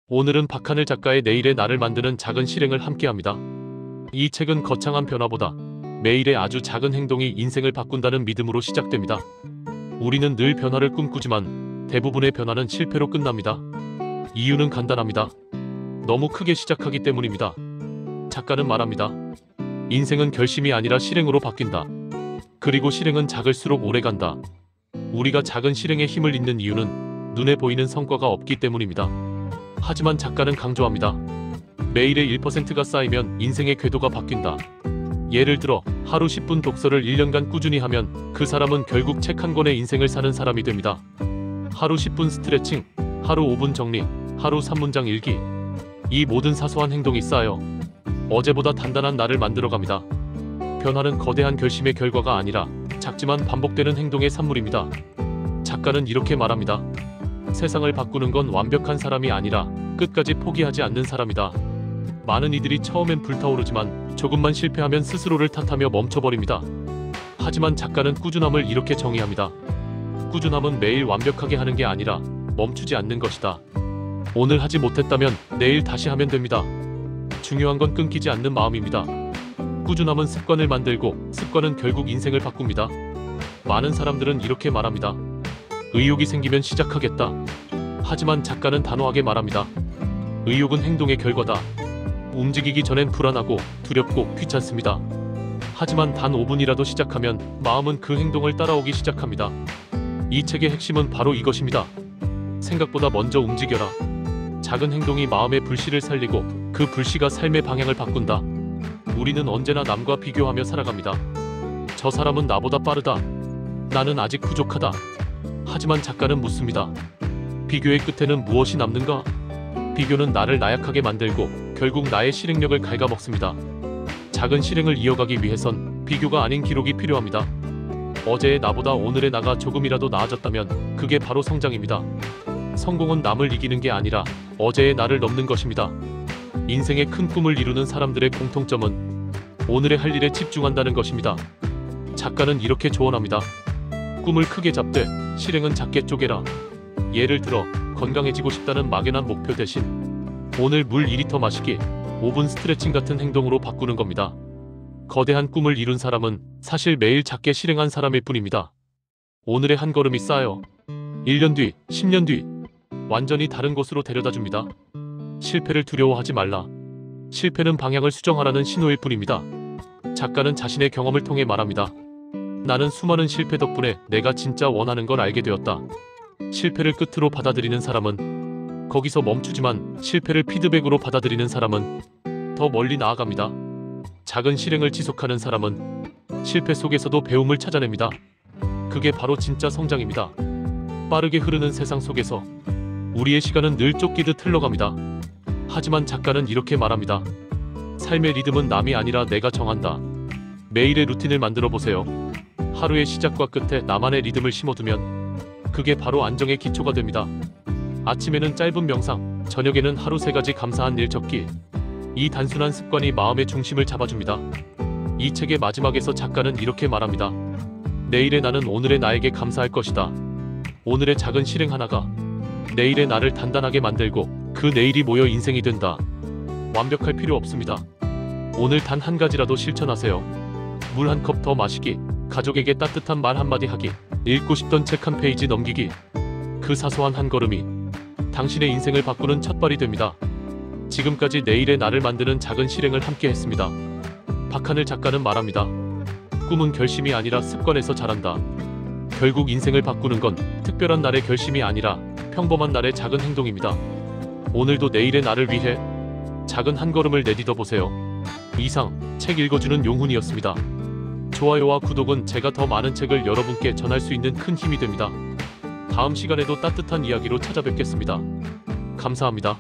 오늘은 박하늘 작가의 내일의 나를 만드는 작은 실행을 함께합니다. 이 책은 거창한 변화보다 매일의 아주 작은 행동이 인생을 바꾼다는 믿음으로 시작됩니다. 우리는 늘 변화를 꿈꾸지만 대부분의 변화는 실패로 끝납니다. 이유는 간단합니다. 너무 크게 시작하기 때문입니다. 작가는 말합니다. 인생은 결심이 아니라 실행으로 바뀐다. 그리고 실행은 작을수록 오래간다. 우리가 작은 실행에 힘을 잇는 이유는 눈에 보이는 성과가 없기 때문입니다. 하지만 작가는 강조합니다. 매일의 1%가 쌓이면 인생의 궤도가 바뀐다. 예를 들어 하루 10분 독서를 1년간 꾸준히 하면 그 사람은 결국 책 한 권의 인생을 사는 사람이 됩니다. 하루 10분 스트레칭, 하루 5분 정리, 하루 3문장 일기. 이 모든 사소한 행동이 쌓여 어제보다 단단한 나를 만들어갑니다. 변화는 거대한 결심의 결과가 아니라 작지만 반복되는 행동의 산물입니다. 작가는 이렇게 말합니다. 세상을 바꾸는 건 완벽한 사람이 아니라 끝까지 포기하지 않는 사람이다. 많은 이들이 처음엔 불타오르지만 조금만 실패하면 스스로를 탓하며 멈춰버립니다. 하지만 작가는 꾸준함을 이렇게 정의합니다. 꾸준함은 매일 완벽하게 하는 게 아니라 멈추지 않는 것이다. 오늘 하지 못했다면 내일 다시 하면 됩니다. 중요한 건 끊기지 않는 마음입니다. 꾸준함은 습관을 만들고 습관은 결국 인생을 바꿉니다. 많은 사람들은 이렇게 말합니다. 의욕이 생기면 시작하겠다. 하지만 작가는 단호하게 말합니다. 의욕은 행동의 결과다. 움직이기 전엔 불안하고 두렵고 귀찮습니다. 하지만 단 5분이라도 시작하면 마음은 그 행동을 따라오기 시작합니다. 이 책의 핵심은 바로 이것입니다. 생각보다 먼저 움직여라. 작은 행동이 마음의 불씨를 살리고 그 불씨가 삶의 방향을 바꾼다. 우리는 언제나 남과 비교하며 살아갑니다. 저 사람은 나보다 빠르다. 나는 아직 부족하다. 하지만 작가는 묻습니다. 비교의 끝에는 무엇이 남는가? 비교는 나를 나약하게 만들고 결국 나의 실행력을 갉아먹습니다. 작은 실행을 이어가기 위해선 비교가 아닌 기록이 필요합니다. 어제의 나보다 오늘의 나가 조금이라도 나아졌다면 그게 바로 성장입니다. 성공은 남을 이기는 게 아니라 어제의 나를 넘는 것입니다. 인생의 큰 꿈을 이루는 사람들의 공통점은 오늘의 할 일에 집중한다는 것입니다. 작가는 이렇게 조언합니다. 꿈을 크게 잡되 실행은 작게 쪼개라. 예를 들어 건강해지고 싶다는 막연한 목표 대신 오늘 물 2리터 마시기, 5분 스트레칭 같은 행동으로 바꾸는 겁니다. 거대한 꿈을 이룬 사람은 사실 매일 작게 실행한 사람일 뿐입니다. 오늘의 한 걸음이 쌓여 1년 뒤, 10년 뒤 완전히 다른 곳으로 데려다 줍니다. 실패를 두려워하지 말라. 실패는 방향을 수정하라는 신호일 뿐입니다. 작가는 자신의 경험을 통해 말합니다. 나는 수많은 실패 덕분에 내가 진짜 원하는 걸 알게 되었다. 실패를 끝으로 받아들이는 사람은 거기서 멈추지만 실패를 피드백으로 받아들이는 사람은 더 멀리 나아갑니다. 작은 실행을 지속하는 사람은 실패 속에서도 배움을 찾아냅니다. 그게 바로 진짜 성장입니다. 빠르게 흐르는 세상 속에서 우리의 시간은 늘 쫓기듯 흘러갑니다. 하지만 작가는 이렇게 말합니다. 삶의 리듬은 남이 아니라 내가 정한다. 매일의 루틴을 만들어 보세요. 하루의 시작과 끝에 나만의 리듬을 심어두면 그게 바로 안정의 기초가 됩니다. 아침에는 짧은 명상, 저녁에는 하루 3가지 감사한 일 적기. 이 단순한 습관이 마음의 중심을 잡아줍니다. 이 책의 마지막에서 작가는 이렇게 말합니다. 내일의 나는 오늘의 나에게 감사할 것이다. 오늘의 작은 실행 하나가 내일의 나를 단단하게 만들고 그 내일이 모여 인생이 된다. 완벽할 필요 없습니다. 오늘 단 한 가지라도 실천하세요. 물 한 컵 더 마시기, 가족에게 따뜻한 말 한마디 하기, 읽고 싶던 책 한 페이지 넘기기. 그 사소한 한 걸음이 당신의 인생을 바꾸는 첫발이 됩니다. 지금까지 내일의 나를 만드는 작은 실행을 함께 했습니다. 박하늘 작가는 말합니다. 꿈은 결심이 아니라 습관에서 자란다. 결국 인생을 바꾸는 건 특별한 날의 결심이 아니라 평범한 날의 작은 행동입니다. 오늘도 내일의 나를 위해 작은 한 걸음을 내딛어 보세요. 이상 책 읽어주는 용훈이었습니다. 좋아요와 구독은 제가 더 많은 책을 여러분께 전할 수 있는 큰 힘이 됩니다. 다음 시간에도 따뜻한 이야기로 찾아뵙겠습니다. 감사합니다.